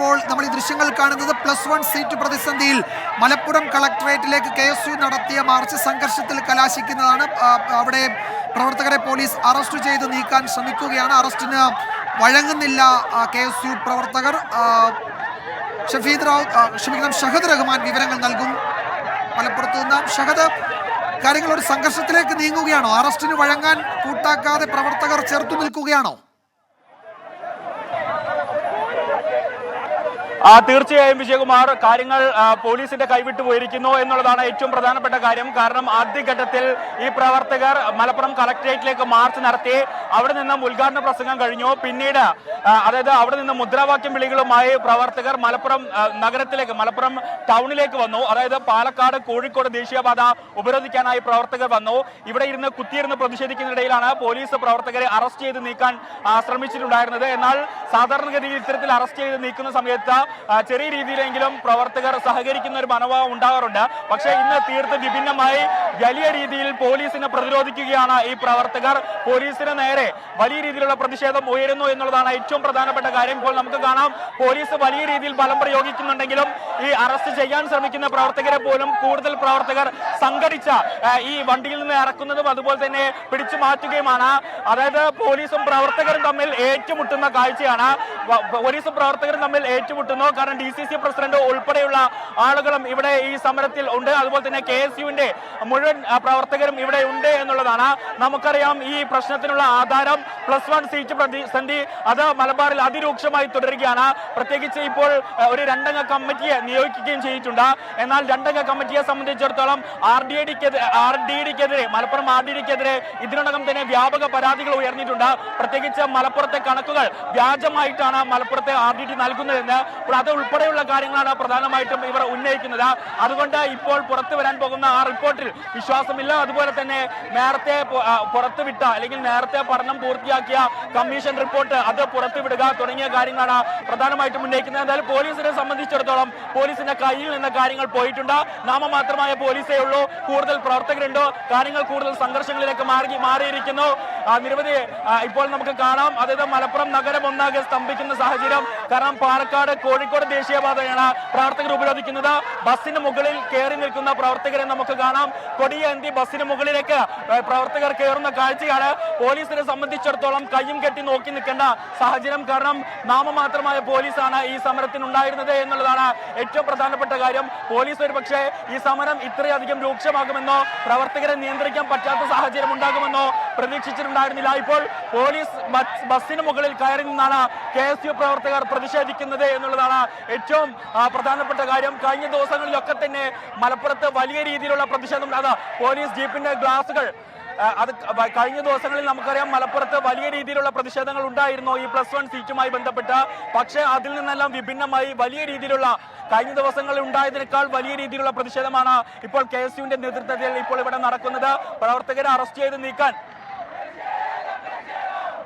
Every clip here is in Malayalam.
ഇപ്പോൾ നമ്മൾ ഈ ദൃശ്യങ്ങൾ കാണുന്നത് +1 സീറ്റ് പ്രതിസന്ധിയിൽ മലപ്പുറം കളക്ടറേറ്റിലേക്ക് KSU നടത്തിയ മാർച്ച് സംഘർഷത്തിൽ കലാശിക്കുന്നതാണ്. അവിടെ പ്രവർത്തകരെ പോലീസ് അറസ്റ്റ് ചെയ്ത് നീക്കാൻ ശ്രമിക്കുകയാണ്. അറസ്റ്റിന് വഴങ്ങുന്നില്ല KSU പ്രവർത്തകർ. ഷഹദ് റഹ്മാൻ വിവരങ്ങൾ നൽകും മലപ്പുറത്ത് നിന്ന്. ഷഹദ്, കാര്യങ്ങൾ ഒരു സംഘർഷത്തിലേക്ക് നീങ്ങുകയാണോ? അറസ്റ്റിന് വഴങ്ങാൻ കൂട്ടാക്കാതെ പ്രവർത്തകർ ചെറുത്തു നിൽക്കുകയാണോ? തീർച്ചയായും വിജയകുമാർ, കാര്യങ്ങൾ പോലീസിന്റെ കൈവിട്ടു പോയിരിക്കുന്നു എന്നുള്ളതാണ് ഏറ്റവും പ്രധാനപ്പെട്ട കാര്യം. കാരണം ആദ്യഘട്ടത്തിൽ ഈ പ്രവർത്തകർ മലപ്പുറം കളക്ടറേറ്റിലേക്ക് മാർച്ച് നടത്തി. അവിടെ നിന്നും ഉദ്ഘാടന പ്രസംഗം കഴിഞ്ഞു. പിന്നീട് അതായത് അവിടെ നിന്ന് മുദ്രാവാക്യം വിളികളുമായി പ്രവർത്തകർ മലപ്പുറം നഗരത്തിലേക്ക്, മലപ്പുറം ടൗണിലേക്ക് വന്നു. അതായത് പാലക്കാട് കോഴിക്കോട് ദേശീയപാത ഉപരോധിക്കാനായി പ്രവർത്തകർ വന്നു. ഇവിടെ ഇരുന്ന് കുത്തിയിരുന്ന് പ്രതിഷേധിക്കുന്നതിനിടയിലാണ് പോലീസ് പ്രവർത്തകരെ അറസ്റ്റ് ചെയ്ത് നീക്കാൻ ശ്രമിച്ചിട്ടുണ്ടായിരുന്നത്. എന്നാൽ സാധാരണഗതിയിൽ ഇത്തരത്തിൽ അറസ്റ്റ് ചെയ്ത് നീക്കുന്ന സമയത്ത് ചെറിയ രീതിയിലെങ്കിലും പ്രവർത്തകർ സഹകരിക്കുന്ന ഒരു മനോഭാവം ഉണ്ടാകാറുണ്ട്. പക്ഷേ ഇന്ന് തീർത്ത് വിഭിന്നമായി വലിയ രീതിയിൽ പോലീസിനെ പ്രതിരോധിക്കുകയാണ് ഈ പ്രവർത്തകർ. പോലീസിന് നേരെ വലിയ രീതിയിലുള്ള പ്രതിഷേധം ഉയരുന്നു എന്നുള്ളതാണ് ഏറ്റവും പ്രധാനപ്പെട്ട കാര്യം. ഇപ്പോൾ നമുക്ക് കാണാം, പോലീസ് വലിയ രീതിയിൽ ബലം പ്രയോഗിക്കുന്നുണ്ടെങ്കിലും ഈ അറസ്റ്റ് ചെയ്യാൻ ശ്രമിക്കുന്ന പ്രവർത്തകരെ പോലും കൂടുതൽ പ്രവർത്തകർ സംഘടിച്ച ഈ വണ്ടിയിൽ നിന്ന് ഇറക്കുന്നതും അതുപോലെ തന്നെ പിടിച്ചു മാറ്റുകയുമാണ്. അതായത് പോലീസും പ്രവർത്തകരും തമ്മിൽ ഏറ്റുമുട്ടുന്ന കാഴ്ചയാണ്. പോലീസും പ്രവർത്തകരും തമ്മിൽ ഏറ്റുമുട്ടുന്നു. കാരണം DCC പ്രസിഡന്റ് ഉൾപ്പെടെയുള്ള ആളുകളും ഇവിടെ ഈ സമരത്തിൽ ഉണ്ട്. അതുപോലെ തന്നെ KSUവിന്റെ മുഴുവൻ പ്രവർത്തകരും ഇവിടെ ഉണ്ട് എന്നുള്ളതാണ്. നമുക്കറിയാം, ഈ പ്രശ്നത്തിനുള്ള ആധാരം +1 സീറ്റ് പ്രതിസന്ധി അത് മലബാറിൽ അതിരൂക്ഷമായി തുടരുകയാണ്. പ്രത്യേകിച്ച് ഇപ്പോൾ ഒരു 2 അംഗ കമ്മിറ്റിയെ നിയോഗിക്കുകയും ചെയ്തിട്ടുണ്ട്. എന്നാൽ 2 അംഗ കമ്മിറ്റിയെ സംബന്ധിച്ചിടത്തോളം മലപ്പുറം RDDക്കെതിരെ ഇതിനോടകം തന്നെ വ്യാപക പരാതികൾ ഉയർന്നിട്ടുണ്ട്. പ്രത്യേകിച്ച് മലപ്പുറത്തെ കണക്കുകൾ വ്യാജമായിട്ടാണ് മലപ്പുറത്തെ RDD നൽകുന്നതെന്ന്, അത് ഉൾപ്പെടെയുള്ള കാര്യങ്ങളാണ് പ്രധാനമായിട്ടും ഇവർ ഉന്നയിക്കുന്നത്. അതുകൊണ്ട് ഇപ്പോൾ പുറത്തു വരാൻ പോകുന്ന ആ റിപ്പോർട്ടിൽ വിശ്വാസമില്ല. അതുപോലെ തന്നെ നേരത്തെ പുറത്തുവിട്ട അല്ലെങ്കിൽ നേരത്തെ പഠനം പൂർത്തിയാക്കിയ കമ്മീഷൻ റിപ്പോർട്ട് അത് പുറത്തുവിടുക തുടങ്ങിയ കാര്യങ്ങളാണ് പ്രധാനമായിട്ടും ഉന്നയിക്കുന്നത്. എന്തായാലും പോലീസിനെ സംബന്ധിച്ചിടത്തോളം പോലീസിന്റെ കയ്യിൽ നിന്ന് കാര്യങ്ങൾ പോയിട്ടുണ്ട്. നാമമാത്രമായ പോലീസേ ഉള്ളൂ. കൂടുതൽ പ്രവർത്തകരുണ്ടോ, കാര്യങ്ങൾ കൂടുതൽ സംഘർഷങ്ങളിലേക്ക് മാറിയിരിക്കുന്നു. നിരവധി ഇപ്പോൾ നമുക്ക് കാണാം, അതായത് മലപ്പുറം നഗരം ഒന്നാകെ സ്തംഭിക്കുന്ന സാഹചര്യം. കാരണം പാലക്കാട് കോഴിക്കോട് ദേശീയപാതയാണ് പ്രവർത്തകർ ഉപരോധിക്കുന്നത്. ബസ്സിന് മുകളിൽ കയറി നിൽക്കുന്ന പ്രവർത്തകരെ നമുക്ക് കാണാം. കൊടിയേന്തി ബസ്സിന് മുകളിലേക്ക് പ്രവർത്തകർ കയറുന്ന കാഴ്ചയാണ്. പോലീസിനെ സംബന്ധിച്ചിടത്തോളം കയ്യും കെട്ടി നോക്കി നിൽക്കേണ്ട സാഹചര്യം. കാരണം നാമമാത്രമായ പോലീസാണ് ഈ സമരത്തിനുണ്ടായിരുന്നത് എന്നുള്ളതാണ് ഏറ്റവും പ്രധാനപ്പെട്ട കാര്യം. പോലീസ് ഒരു പക്ഷേ ഈ സമരം ഇത്രയധികം രൂക്ഷമാകുമെന്നോ പ്രവർത്തകരെ നിയന്ത്രിക്കാൻ പറ്റാത്ത സാഹചര്യം ഉണ്ടാകുമെന്നോ പ്രതീക്ഷിച്ചിട്ടുണ്ടായിരുന്നില്ല. ഇപ്പോൾ പോലീസ് ബസ്സിന് മുകളിൽ കയറി നിന്നാണ് KSU പ്രവർത്തകർ പ്രതിഷേധിക്കുന്നത് എന്നുള്ളതാണ് ഏറ്റവും പ്രധാനപ്പെട്ട കാര്യം. കഴിഞ്ഞ ദിവസങ്ങളിലൊക്കെ തന്നെ മലപ്പുറത്ത് വലിയ രീതിയിലുള്ള പ്രതിഷേധം, അത് പോലീസ് ജീപ്പിന്റെ ഗ്ലാസുകൾ, അത് കഴിഞ്ഞ ദിവസങ്ങളിൽ നമുക്കറിയാം മലപ്പുറത്ത് വലിയ രീതിയിലുള്ള പ്രതിഷേധങ്ങൾ ഉണ്ടായിരുന്നു ഈ +1 സീറ്റുമായി ബന്ധപ്പെട്ട്. പക്ഷേ അതിൽ നിന്നെല്ലാം വിഭിന്നമായി വലിയ രീതിയിലുള്ള കഴിഞ്ഞ ദിവസങ്ങളിൽ ഉണ്ടായതിനേക്കാൾ വലിയ രീതിയിലുള്ള പ്രതിഷേധമാണ് ഇപ്പോൾ KSUവിന്റെ നേതൃത്വത്തിൽ ഇപ്പോൾ ഇവിടെ നടക്കുന്നത്.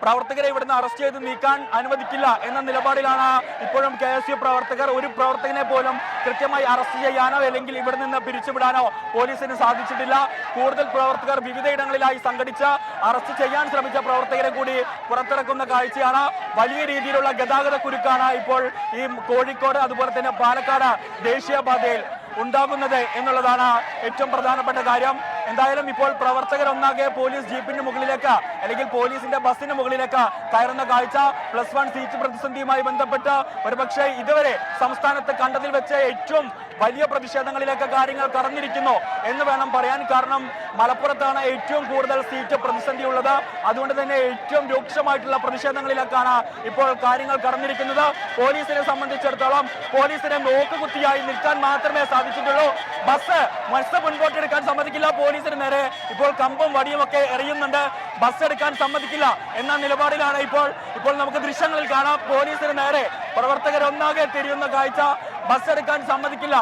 പ്രവർത്തകരെ ഇവിടുന്ന് അറസ്റ്റ് ചെയ്ത് നീക്കാൻ അനുവദിക്കില്ല എന്ന നിലപാടിലാണ് ഇപ്പോഴും KSU പ്രവർത്തകർ. ഒരു പ്രവർത്തകനെ പോലും കൃത്യമായി അറസ്റ്റ് ചെയ്യാനോ അല്ലെങ്കിൽ ഇവിടെ നിന്ന് പിരിച്ചുവിടാനോ പോലീസിന് സാധിച്ചിട്ടില്ല. കൂടുതൽ പ്രവർത്തകർ വിവിധയിടങ്ങളിലായി സംഘടിച്ച് അറസ്റ്റ് ചെയ്യാൻ ശ്രമിച്ച പ്രവർത്തകരെ കൂടി പുറത്തിറക്കുന്ന കാഴ്ചയാണ്. വലിയ രീതിയിലുള്ള ഗതാഗത കുരുക്കാണ് ഇപ്പോൾ ഈ കോഴിക്കോട് അതുപോലെ തന്നെ പാലക്കാട് ദേശീയപാതയിൽ ഉണ്ടാകുന്നത് എന്നുള്ളതാണ് ഏറ്റവും പ്രധാനപ്പെട്ട കാര്യം. എന്തായാലും ഇപ്പോൾ പ്രവർത്തകരൊന്നാകെ പോലീസ് ജീപ്പിന് മുകളിലേക്ക് അല്ലെങ്കിൽ പോലീസിന്റെ ബസ്സിന് മുകളിലേക്ക് കയറുന്ന കാഴ്ച +1 സീറ്റ് പ്രതിസന്ധിയുമായി ബന്ധപ്പെട്ട് ഒരുപക്ഷെ ഇതുവരെ സംസ്ഥാനത്ത് കണ്ടതിൽ വെച്ച് ഏറ്റവും വലിയ പ്രതിഷേധങ്ങളിലേക്ക് കാര്യങ്ങൾ കടന്നിരിക്കുന്നു എന്ന് വേണം പറയാൻ. കാരണം മലപ്പുറത്താണ് ഏറ്റവും കൂടുതൽ സീറ്റ് പ്രതിസന്ധി ഉള്ളത്. അതുകൊണ്ട് തന്നെ ഏറ്റവും രൂക്ഷമായിട്ടുള്ള പ്രതിഷേധങ്ങളിലേക്കാണ് ഇപ്പോൾ കാര്യങ്ങൾ കടന്നിരിക്കുന്നത്. പോലീസിനെ സംബന്ധിച്ചിടത്തോളം പോലീസിനെ നോക്കുകുത്തിയായി നിൽക്കാൻ മാത്രമേ സാധിച്ചിട്ടുള്ളൂ. ബസ് മുൻപോട്ടെടുക്കാൻ സമ്മതിക്കില്ല. പോലീസിന് നേരെ ഇപ്പോൾ കമ്പും വടിയും ഒക്കെ എറിയുന്നുണ്ട്. ബസ് എടുക്കാൻ സമ്മതിക്കില്ല എന്ന നിലപാടിലാണ് ഇപ്പോൾ നമുക്ക് ദൃശ്യങ്ങളിൽ കാണാം. പോലീസിന് നേരെ പ്രവർത്തകരൊന്നാകെ തിരിയുന്ന കാഴ്ച. ബസ് എടുക്കാൻ സമ്മതിക്കില്ല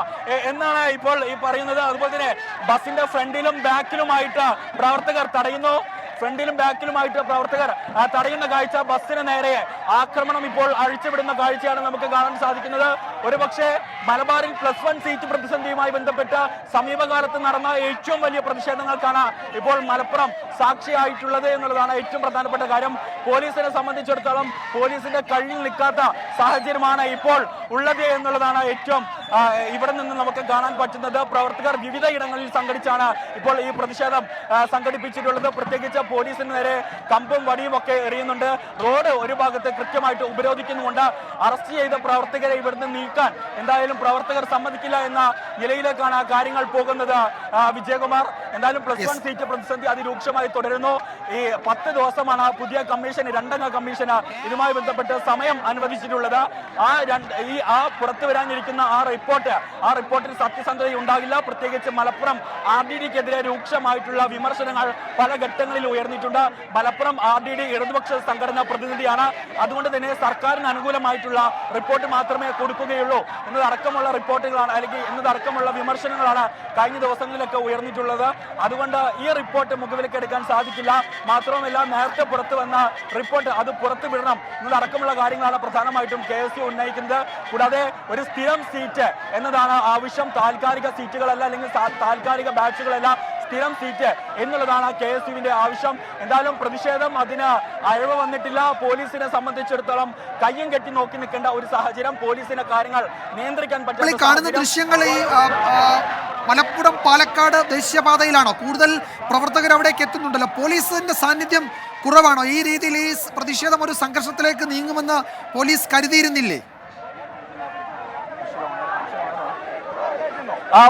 എന്നാണ് ഇപ്പോൾ ഈ പറയുന്നത്. അതുപോലെ തന്നെ ബസിന്റെ ഫ്രണ്ടിലും ബാക്കിലുമായിട്ട് പ്രവർത്തകർ തടയുന്നു. ഫ്രണ്ടിലും ബാക്കിലുമായിട്ട് പ്രവർത്തകർ തടയുന്ന കാഴ്ച, ബസ്സിന് നേരെ ആക്രമണം ഇപ്പോൾ അഴിച്ചുവിടുന്ന കാഴ്ചയാണ് നമുക്ക് കാണാൻ സാധിക്കുന്നത്. ഒരുപക്ഷെ മലബാറിൽ +1 സീറ്റ് പ്രതിസന്ധിയുമായി ബന്ധപ്പെട്ട് സമീപകാലത്ത് നടന്ന ഏറ്റവും വലിയ പ്രതിഷേധങ്ങൾക്കാണ് ഇപ്പോൾ മലപ്പുറം സാക്ഷിയായിട്ടുള്ളത് എന്നുള്ളതാണ് ഏറ്റവും പ്രധാനപ്പെട്ട കാര്യം. പോലീസിനെ സംബന്ധിച്ചിടത്തോളം പോലീസിന്റെ കയ്യിൽ നിൽക്കാത്ത സാഹചര്യമാണ് ഇപ്പോൾ ഉള്ളത് എന്നുള്ളതാണ് ഏറ്റവും ഇവിടെ നിന്ന് നമുക്ക് കാണാൻ പറ്റുന്നത്. പ്രവർത്തകർ വിവിധ ഇടങ്ങളിൽ സംഘടിച്ചാണ് ഇപ്പോൾ ഈ പ്രതിഷേധം സംഘടിപ്പിച്ചിട്ടുള്ളത്. പ്രത്യേകിച്ച് പോലീസിന് നേരെ കമ്പും വടിയും ഒക്കെ എറിയുന്നുണ്ട്. റോഡ് ഒരു ഭാഗത്ത് കൃത്യമായിട്ട് ഉപരോധിക്കുന്നുണ്ട്. അറസ്റ്റ് ചെയ്ത പ്രവർത്തകരെ ഇവിടുന്ന് നീക്കാൻ എന്തായാലും പ്രവർത്തകർ സമ്മതിക്കില്ല എന്ന നിലയിലേക്കാണ് കാര്യങ്ങൾ പോകുന്നത്. വിജയകുമാർ, എന്തായാലും +1 സീറ്റ് പ്രതിസന്ധി അതിരൂക്ഷമായി തുടരുന്നു. ഈ 10 ദിവസമാണ് പുതിയ കമ്മീഷൻ, 2 അംഗ കമ്മീഷന് ഇതുമായി ബന്ധപ്പെട്ട് സമയം അനുവദിച്ചിട്ടുള്ളത്. ആ പുറത്തു വരാനിരിക്കുന്ന ആ റിപ്പോർട്ടിൽ സത്യസന്ധത ഉണ്ടാകില്ല. പ്രത്യേകിച്ച് മലപ്പുറം RDDക്കെതിരെ രൂക്ഷമായിട്ടുള്ള വിമർശനങ്ങൾ പല ഘട്ടങ്ങളിൽ ഉയർന്നിട്ടുണ്ട്. മലപ്പുറം RDD ഇടതുപക്ഷ സംഘടനാ പ്രതിനിധിയാണ്. അതുകൊണ്ട് തന്നെ സർക്കാരിന് അനുകൂലമായിട്ടുള്ള റിപ്പോർട്ട് മാത്രമേ കൊടുക്കുകയുള്ളൂ എന്നതടക്കമുള്ള റിപ്പോർട്ടുകളാണ്, അല്ലെങ്കിൽ എന്നതടക്കമുള്ള വിമർശനങ്ങളാണ് കഴിഞ്ഞ ദിവസങ്ങളിലൊക്കെ ഉയർന്നിട്ടുള്ളത്. അതുകൊണ്ട് ഈ റിപ്പോർട്ട് മുഖവിലേക്ക് എടുക്കാൻ സാധിക്കില്ല. മാത്രവുമല്ല, നേരത്തെ പുറത്തു വന്ന റിപ്പോർട്ട് അത് പുറത്തു വിടണം എന്നതടക്കമുള്ള കാര്യങ്ങളാണ് പ്രധാനമായിട്ടും KSU ഉന്നയിക്കുന്നത്. കൂടാതെ ഒരു സ്ഥിരം സീറ്റ് എന്നതാണ് ആവശ്യം. താൽക്കാലിക സീറ്റുകളല്ല, അല്ലെങ്കിൽ താൽക്കാലിക ബാച്ചുകളല്ല, സ്ഥിരം സീറ്റ് എന്നുള്ളതാണ് KSUവിന്റെ ആവശ്യം. എന്തായാലും പ്രതിഷേധം അതിന് അയവ് വന്നിട്ടില്ല. പോലീസിനെ സംബന്ധിച്ചിടത്തോളം കയ്യും കെട്ടി നോക്കി നിൽക്കേണ്ട ഒരു സാഹചര്യം, പോലീസിന്റെ കാര്യങ്ങൾ നിയന്ത്രിക്കാൻ പറ്റില്ല. കാണുന്ന ദൃശ്യങ്ങൾ ഈ മലപ്പുറം പാലക്കാട് ദേശീയപാതയിലാണോ? കൂടുതൽ പ്രവർത്തകർ അവിടേക്ക് എത്തുന്നുണ്ടല്ലോ. പോലീസിന്റെ സാന്നിധ്യം കുറവാണോ? ഈ രീതിയിൽ ഈ പ്രതിഷേധം ഒരു സംഘർഷത്തിലേക്ക് നീങ്ങുമെന്ന് പോലീസ് കരുതിയിരുന്നില്ലേ?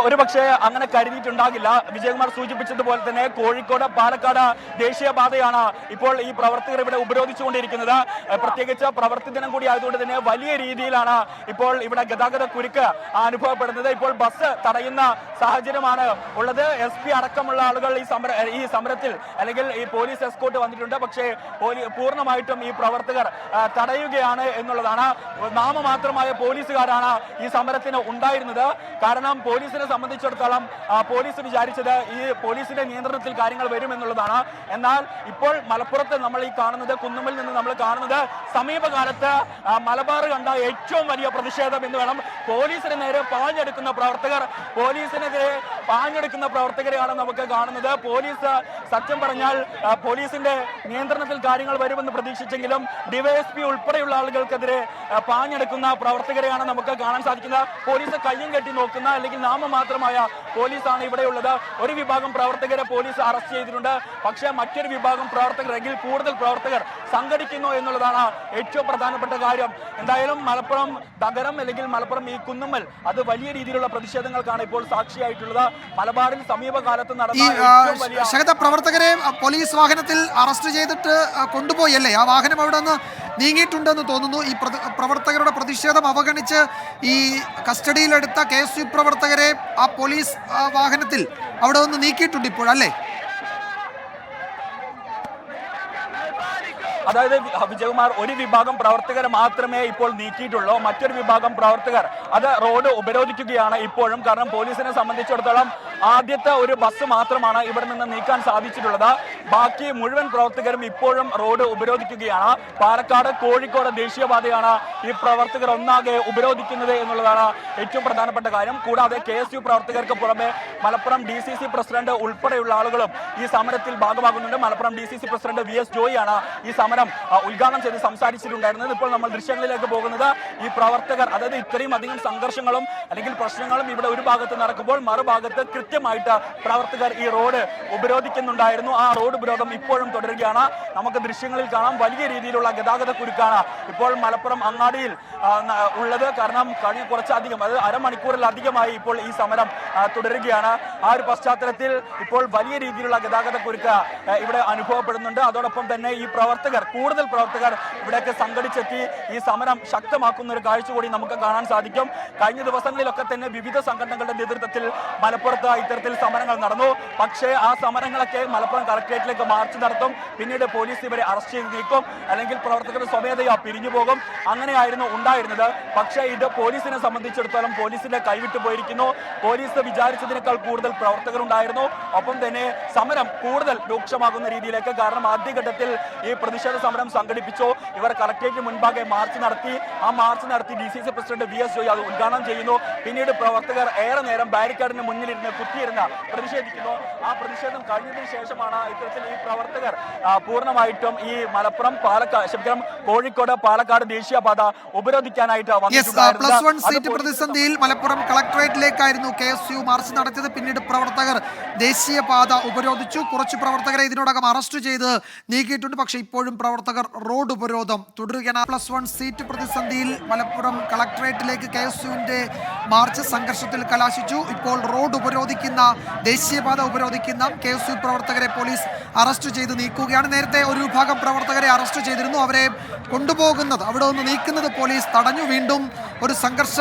ഒരു പക്ഷേ അങ്ങനെ കരുതിയിട്ടുണ്ടാകില്ല. വിജയകുമാർ സൂചിപ്പിച്ചതുപോലെ തന്നെ കോഴിക്കോട് പാലക്കാട് ദേശീയപാതയാണ് ഇപ്പോൾ ഈ പ്രവർത്തകർ ഇവിടെ ഉപരോധിച്ചുകൊണ്ടിരിക്കുന്നത്. പ്രത്യേകിച്ച് പ്രവൃത്തി ദിനം കൂടി ആയതുകൊണ്ട് തന്നെ വലിയ രീതിയിലാണ് ഇപ്പോൾ ഇവിടെ ഗതാഗത കുരുക്ക് അനുഭവപ്പെടുന്നത്. ഇപ്പോൾ ബസ് തടയുന്ന സാഹചര്യമാണ് ഉള്ളത്. SP അടക്കമുള്ള ആളുകൾ ഈ സമരത്തിൽ, അല്ലെങ്കിൽ ഈ പോലീസ് എസ്കോർട്ട് വന്നിട്ടുണ്ട്. പക്ഷേ പൂർണ്ണമായിട്ടും ഈ പ്രവർത്തകർ തടയുകയാണ് എന്നുള്ളതാണ്. നാമമാത്രമായ പോലീസുകാരാണ് ഈ സമരത്തിന് ഉണ്ടായിരുന്നത്. കാരണം പോലീസിനെ സംബന്ധിച്ചിടത്തോളം പോലീസ് വിചാരിച്ചത് ഈ പോലീസിന്റെ നിയന്ത്രണത്തിൽ കാര്യങ്ങൾ വരുമെന്നുള്ളതാണ്. എന്നാൽ ഇപ്പോൾ മലപ്പുറത്ത് നമ്മൾ ഈ കാണുന്നത്, കുന്നുമ്മൽ നിന്ന് നമ്മൾ കാണുന്നത് സമീപകാലത്ത് മലബാർ കണ്ട ഏറ്റവും വലിയ പ്രതിഷേധം എന്ന് വേണം. പോലീസിന് നേരെ പാഞ്ഞെടുക്കുന്ന പ്രവർത്തകരെയാണ് നമുക്ക് കാണുന്നത്. പോലീസ് സത്യം പറഞ്ഞാൽ പോലീസിന്റെ നിയന്ത്രണത്തിൽ കാര്യങ്ങൾ വരുമെന്ന് പ്രതീക്ഷിച്ചെങ്കിലും DYSP ഉൾപ്പെടെയുള്ള ആളുകൾക്കെതിരെ പാഞ്ഞെടുക്കുന്ന പ്രവർത്തകരെയാണ് നമുക്ക് കാണാൻ സാധിക്കുന്നത്. പോലീസ് കയ്യും കെട്ടി നോക്കുന്ന, അല്ലെങ്കിൽ നാമമാത്രമായ പോലീസാണ് ഇവിടെയുള്ളത്. ഒരു വിഭാഗം പ്രവർത്തകരെ പോലീസ് അറസ്റ്റ് ചെയ്തിട്ടുണ്ട്. പക്ഷേ മറ്റൊരു വിഭാഗം പ്രവർത്തകർ, അല്ലെങ്കിൽ കൂടുതൽ പ്രവർത്തകർ സംഘടിക്കുന്നു എന്നുള്ളതാണ് ഏറ്റവും പ്രധാനപ്പെട്ട കാര്യം. എന്തായാലും മലപ്പുറം നഗരം, അല്ലെങ്കിൽ മലപ്പുറം ഈ കുന്നുമ്മൽ, അത് വലിയ രീതിയിലുള്ള പ്രതിഷേധങ്ങൾക്കാണ് ഇപ്പോൾ സാക്ഷിയായിട്ടുള്ളത്. മലബാറിൽ സമീപകാലത്ത് നടന്ന പ്രവർത്തകരെ പോലീസ് വാഹനത്തിൽ അറസ്റ്റ് ചെയ്തിട്ട് കൊണ്ടുപോയി അല്ലേ? ആ വാഹനം അവിടെ നിന്ന് നീങ്ങിയിട്ടുണ്ടെന്ന് തോന്നുന്നു. ഈ പ്രവർത്തകരുടെ പ്രതിഷേധം അവഗണിച്ച് ഈ കസ്റ്റഡിയിലെടുത്ത KSU പ്രവർത്തകരെ ആ പോലീസ് വാഹനത്തിൽ അവിടെ നിന്ന് നീക്കിയിട്ടുണ്ട് ഇപ്പോഴല്ലേ? അതായത് വിജയകുമാർ, ഒരു വിഭാഗം പ്രവർത്തകരെ മാത്രമേ ഇപ്പോൾ നീക്കിയിട്ടുള്ളൂ. മറ്റൊരു വിഭാഗം പ്രവർത്തകർ അത് റോഡ് ഉപരോധിക്കുകയാണ് ഇപ്പോഴും. കാരണം പോലീസിനെ സംബന്ധിച്ചിടത്തോളം ആദ്യത്തെ ഒരു ബസ് മാത്രമാണ് ഇവിടെ നിന്ന് നീക്കാൻ സാധിച്ചിട്ടുള്ളത്. ബാക്കി മുഴുവൻ പ്രവർത്തകരും ഇപ്പോഴും റോഡ് ഉപരോധിക്കുകയാണ്. പാലക്കാട് കോഴിക്കോട് ദേശീയപാതയാണ് ഈ പ്രവർത്തകർ ഒന്നാകെ ഉപരോധിക്കുന്നത് എന്നുള്ളതാണ് ഏറ്റവും പ്രധാനപ്പെട്ട കാര്യം. കൂടാതെ KSU പ്രവർത്തകർക്ക് പുറമെ മലപ്പുറം DCC പ്രസിഡന്റ് ഉൾപ്പെടെയുള്ള ആളുകളും ഈ സമരത്തിൽ ഭാഗമാകുന്നുണ്ട്. മലപ്പുറം DCC പ്രസിഡന്റ് VS ജോയിയാണ് ഈ സമരം ഉദ്ഘാടനം ചെയ്ത് സംസാരിച്ചിട്ടുണ്ടായിരുന്നത്. ഇപ്പോൾ നമ്മൾ ദൃശ്യങ്ങളിലേക്ക് പോകുന്നത് ഈ പ്രവർത്തകർ, അതായത് ഇത്രയും അധികം സംഘർഷങ്ങളും അല്ലെങ്കിൽ പ്രശ്നങ്ങളും ഇവിടെ ഒരു ഭാഗത്ത് നടക്കുമ്പോൾ മറുഭാഗത്ത് കൃത്യമായിട്ട് പ്രവർത്തകർ ഈ റോഡ് ഉപരോധിക്കുന്നുണ്ടായിരുന്നു. ആ റോഡ് ഉപരോധം ഇപ്പോഴും തുടരുകയാണ്. നമുക്ക് ദൃശ്യങ്ങളിൽ കാണാം, വലിയ രീതിയിലുള്ള ഗതാഗത കുരുക്കാണ് ഇപ്പോൾ മലപ്പുറം അങ്ങാടിയിൽ ഉള്ളത്. കാരണം കഴിഞ്ഞ കുറച്ചധികം, അത് അരമണിക്കൂറിലധികമായി ഇപ്പോൾ ഈ സമരം തുടരുകയാണ്. ആ ഒരു പശ്ചാത്തലത്തിൽ ഇപ്പോൾ വലിയ രീതിയിലുള്ള ഗതാഗത കുരുക്ക് ഇവിടെ അനുഭവപ്പെടുന്നുണ്ട്. അതോടൊപ്പം തന്നെ ഈ കൂടുതൽ പ്രവർത്തകർ ഇവിടേക്ക് സംഘടിച്ചെത്തി ഈ സമരം ശക്തമാക്കുന്ന ഒരു കാഴ്ച കൂടി നമുക്ക് കാണാൻ സാധിക്കും. കഴിഞ്ഞ ദിവസങ്ങളിലൊക്കെ തന്നെ വിവിധ സംഘടനകളുടെ നേതൃത്വത്തിൽ മലപ്പുറത്ത് ഇത്തരത്തിൽ സമരങ്ങൾ നടന്നു. പക്ഷേ ആ സമരങ്ങളൊക്കെ മലപ്പുറം കളക്ടറേറ്റിലേക്ക് മാർച്ച് നടത്തും. പിന്നീട് പോലീസ് ഇവരെ അറസ്റ്റ് ചെയ്ത് നീക്കും, അല്ലെങ്കിൽ പ്രവർത്തകർ സ്വമേധയാ പിരിഞ്ഞു പോകും. അങ്ങനെയായിരുന്നു ഉണ്ടായിരുന്നത്. പക്ഷേ ഇത് പോലീസിനെ സംബന്ധിച്ചിടത്തോളം പോലീസിന്റെ കൈവിട്ടു പോയിരിക്കുന്നു. പോലീസ് വിചാരിച്ചതിനേക്കാൾ 100-നേക്കാൾ കൂടുതൽ പ്രവർത്തകരുണ്ടായിരുന്നു. ഒപ്പം തന്നെ സമരം കൂടുതൽ രൂക്ഷമാകുന്ന രീതിയിലേക്ക്, കാരണം ആദ്യഘട്ടത്തിൽ ഈ പ്രതിഷേധ സമരം സംഘടിപ്പിച്ചു. ഇവർ കളക്ടറേറ്റിന് മുൻപാകെ മാർച്ച് നടത്തി. ആ മാർച്ച് നടത്തി DCC പ്രസിഡന്റ് VS ജോയ് അത് ഉദ്ഘാടനം ചെയ്യുന്നു. പിന്നീട് പ്രവർത്തകർ ഏറെ നേരം ബാരിക്കേഡിന് മുന്നിലിരുന്ന് കുത്തിയിരുന്ന് പ്രതിഷേധിക്കുന്നു. ആ പ്രതിഷേധം കഴിഞ്ഞതിന് ശേഷമാണ് ഇത്തരത്തിൽ ഈ പ്രവർത്തകർ പൂർണ്ണമായിട്ടും ഈ മലപ്പുറം കോഴിക്കോട് പാലക്കാട് ദേശീയപാത ഉപരോധിക്കാനായിട്ട് +1 സീറ്റ് പ്രതിസന്ധിയിൽ മലപ്പുറം കളക്ടറേറ്റിലേക്കായിരുന്നു KSU മാർച്ച് നടത്തിയത്. പിന്നീട് പ്രവർത്തകർ ദേശീയപാത ഉപരോധിച്ചു. കുറച്ച് പ്രവർത്തകരെ ഇതിനോടകം അറസ്റ്റ് ചെയ്ത് നീക്കിയിട്ടുണ്ട്. പക്ഷേ ഇപ്പോഴും പ്രവർത്തകർ റോഡ് ഉപരോധം തുടരുകയാണ്. +1 സീറ്റ് പ്രതിസന്ധിയിൽ മലപ്പുറം കളക്ടറേറ്റിലേക്ക് KSUവിന്റെ മാർച്ച് സംഘർഷത്തിൽ കലാശിച്ചു. ഇപ്പോൾ റോഡ് ഉപരോധിക്കുന്ന, ദേശീയപാത ഉപരോധിക്കുന്ന KSU പ്രവർത്തകരെ പോലീസ് അറസ്റ്റ് ചെയ്ത് നീക്കുകയാണ്. നേരത്തെ ഒരു വിഭാഗം പ്രവർത്തകരെ അറസ്റ്റ് ചെയ്തിരുന്നു. അവരെ കൊണ്ടുപോകുന്നത്, അവിടെ നിന്ന് നീക്കുന്നത് പോലീസ് തടഞ്ഞു. വീണ്ടും ഒരു സംഘർഷ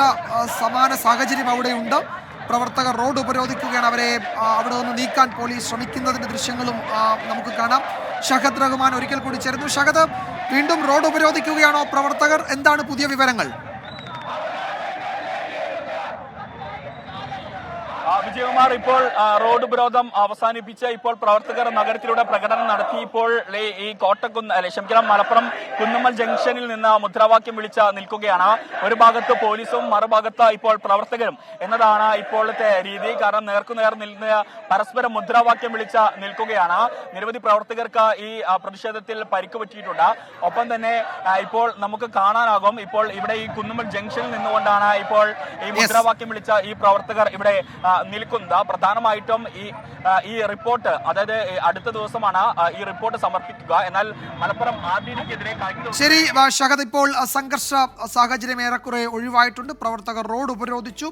സമാന സാഹചര്യം അവിടെയുണ്ട്. പ്രവർത്തകർ റോഡ് ഉപരോധിക്കുകയാണ്. അവരെ അവിടെ നിന്ന് നീക്കാൻ പോലീസ് ശ്രമിക്കുന്നതിന്റെ ദൃശ്യങ്ങളും നമുക്ക് കാണാം. ഷഹദ് റഹ്മാൻ ഒരിക്കൽ കൂടി ചേരുന്നു. ഷഹദ്, വീണ്ടും റോഡ് ഉപരോധിക്കുകയാണോ പ്രവർത്തകർ? എന്താണ് പുതിയ വിവരങ്ങൾ? വിജയകുമാർ, ഇപ്പോൾ റോഡ് ഉപരോധം അവസാനിപ്പിച്ച് ഇപ്പോൾ പ്രവർത്തകർ നഗരത്തിലൂടെ പ്രകടനം നടത്തി. ഇപ്പോൾ ഈ മലപ്പുറം കുന്നുമ്മൽ ജംഗ്ഷനിൽ നിന്ന് മുദ്രാവാക്യം വിളിച്ച് നിൽക്കുകയാണ്. ഒരു ഭാഗത്ത് പോലീസും മറുഭാഗത്ത് ഇപ്പോൾ പ്രവർത്തകരും എന്നതാണ് ഇപ്പോഴത്തെ രീതി. കാരണം നേർക്കുനേർ നിന്ന് പരസ്പരം മുദ്രാവാക്യം വിളിച്ച് നിൽക്കുകയാണ്. നിരവധി പ്രവർത്തകർക്ക് ഈ പ്രതിഷേധത്തിൽ പരിക്ക് പറ്റിയിട്ടുണ്ട്. ഒപ്പം തന്നെ ഇപ്പോൾ നമുക്ക് കാണാനാകും, ഇപ്പോൾ ഇവിടെ ഈ കുന്നുമ്മൽ ജംഗ്ഷനിൽ നിന്നുകൊണ്ടാണ് ഇപ്പോൾ ഈ മുദ്രാവാക്യം വിളിച്ച ഈ പ്രവർത്തകർ ഇവിടെ നിൽക്കുന്നത്. പ്രധാനമായിട്ടും ഈ റിപ്പോർട്ട്, അതായത് അടുത്ത ദിവസമാണ് ഈ റിപ്പോർട്ട് സമർപ്പിക്കുക. എന്നാൽ മലപ്പുറം RDDക്കെതിരെ ശരി ഷഹദ്, ഇപ്പോൾ സംഘർഷ സാഹചര്യം ഏറെക്കുറെ ഒഴിവായിട്ടുണ്ട്. പ്രവർത്തകർ റോഡ് ഉപരോധിച്ചു.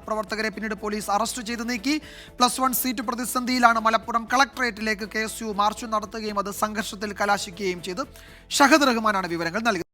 പ്രവർത്തകരെ പിന്നീട് പോലീസ് അറസ്റ്റ് ചെയ്ത് നീക്കി. +1 സീറ്റ് പ്രതിസന്ധിയിലാണ് മലപ്പുറം കളക്ടറേറ്റിലേക്ക് KSU മാർച്ച് നടത്തുകയും അത് സംഘർഷത്തിൽ കലാശിക്കുകയും ചെയ്തു. ഷഹദ് റഹ്മാനാണ് വിവരങ്ങൾ നൽകിയത്.